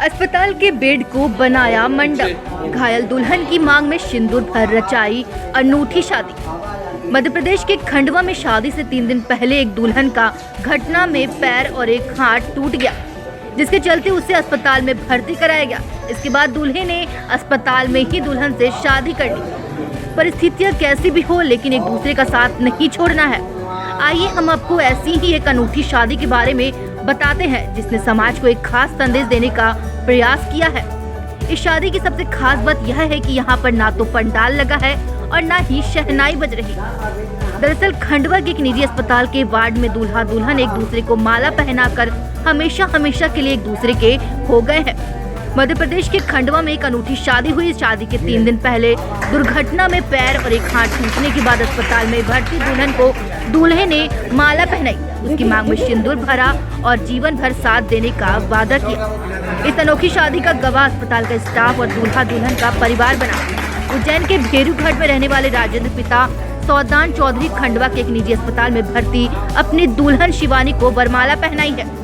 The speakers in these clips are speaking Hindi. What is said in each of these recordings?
अस्पताल के बेड को बनाया मंडप, घायल दुल्हन की मांग में सिंदूर भर रचाई अनूठी शादी। मध्य प्रदेश के खंडवा में शादी से 3 दिन पहले एक दुल्हन का घटना में पैर और एक हाथ टूट गया, जिसके चलते उसे अस्पताल में भर्ती कराया गया। इसके बाद दूल्हे ने अस्पताल में ही दुल्हन से शादी कर ली। परिस्थितियां कैसी भी हो, लेकिन एक दूसरे का साथ नहीं छोड़ना है। आइए हम आपको ऐसी ही एक अनूठी शादी के बारे में बताते हैं, जिसने समाज को एक खास संदेश देने का प्रयास किया है। इस शादी की सबसे खास बात यह है कि यहाँ पर ना तो पंडाल लगा है और ना ही शहनाई बज रही। दरअसल खंडवा के एक निजी अस्पताल के वार्ड में दूल्हा दुल्हन एक दूसरे को माला पहनाकर हमेशा के लिए एक दूसरे के हो गए हैं। मध्य प्रदेश के खंडवा में एक अनूठी शादी हुई। शादी के 3 दिन पहले दुर्घटना में पैर और एक हाथ टूटने के बाद अस्पताल में भर्ती दुल्हन को दूल्हे ने माला पहनाई, उसकी मांग में सिंदूर भरा और जीवन भर साथ देने का वादा किया। इस अनोखी शादी का गवाह अस्पताल का स्टाफ और दूल्हा दुल्हन का परिवार बना। उज्जैन के भेरूघाट में रहने वाले राजेंद्र पिता सौदान चौधरी खंडवा के एक निजी अस्पताल में भर्ती अपनी दुल्हन शिवानी को वरमाला पहनाई है।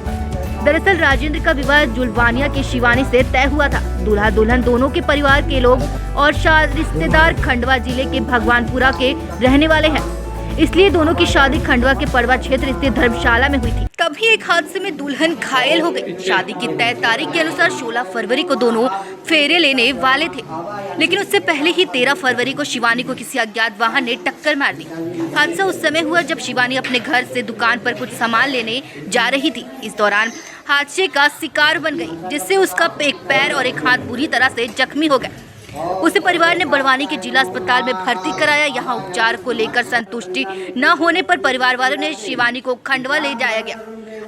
दरअसल राजेंद्र का विवाह जुलवानिया की शिवानी से तय हुआ था। दूल्हा दुल्हन दोनों के परिवार के लोग और रिश्तेदार खंडवा जिले के भगवानपुरा के रहने वाले हैं, इसलिए दोनों की शादी खंडवा के पड़वा क्षेत्र स्थित धर्मशाला में हुई थी। तभी एक हादसे में दुल्हन घायल हो गई। शादी की तय तारीख के अनुसार 16 फरवरी को दोनों फेरे लेने वाले थे, लेकिन उससे पहले ही 13 फरवरी को शिवानी को किसी अज्ञात वाहन ने टक्कर मार दी। हादसा उस समय हुआ जब शिवानी अपने घर से दुकान पर कुछ सामान लेने जा रही थी। इस दौरान हादसे का शिकार बन गई, जिससे उसका एक पैर और एक हाथ बुरी तरह से जख्मी हो गए। उसे परिवार ने बड़वानी के जिला अस्पताल में भर्ती कराया। यहाँ उपचार को लेकर संतुष्टि न होने पर परिवार वालों ने शिवानी को खंडवा ले जाया गया।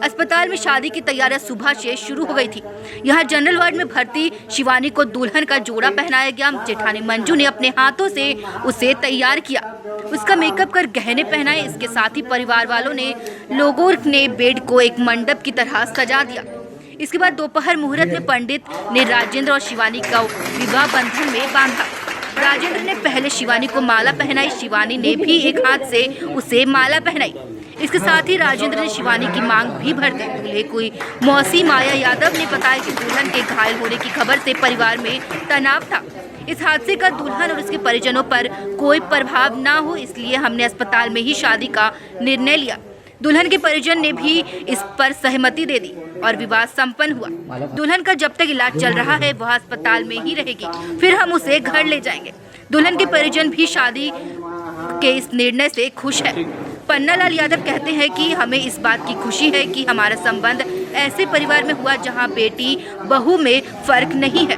अस्पताल में शादी की तैयारियां सुबह से शुरू हो गई थी। यहाँ जनरल वार्ड में भर्ती शिवानी को दुल्हन का जोड़ा पहनाया गया। जेठानी मंजू ने अपने हाथों से उसे तैयार किया, उसका मेकअप कर गहने पहनाए। इसके साथ ही परिवार वालों ने लोगों ने बेड को एक मंडप की तरह सजा दिया। इसके बाद दोपहर मुहूर्त में पंडित ने राजेंद्र और शिवानी का विवाह बंधन में बांधा। राजेंद्र ने पहले शिवानी को माला पहनाई, शिवानी ने भी एक हाथ से उसे माला पहनाई। इसके साथ ही राजेंद्र ने शिवानी की मांग भी भर दी। दूल्हे की मौसी माया यादव ने बताया कि दुल्हन के घायल होने की खबर से परिवार में तनाव था। इस हादसे का दुल्हन और उसके परिजनों पर कोई प्रभाव ना हो, इसलिए हमने अस्पताल में ही शादी का निर्णय लिया। दुल्हन के परिजन ने भी इस पर सहमति दे दी और विवाह संपन्न हुआ। दुल्हन का जब तक इलाज चल रहा है वह अस्पताल में ही रहेगी, फिर हम उसे घर ले जाएंगे। दुल्हन के परिजन भी शादी के इस निर्णय से खुश है। पन्नालाल यादव कहते हैं कि हमें इस बात की खुशी है कि हमारा संबंध ऐसे परिवार में हुआ जहां बेटी बहू में फर्क नहीं है।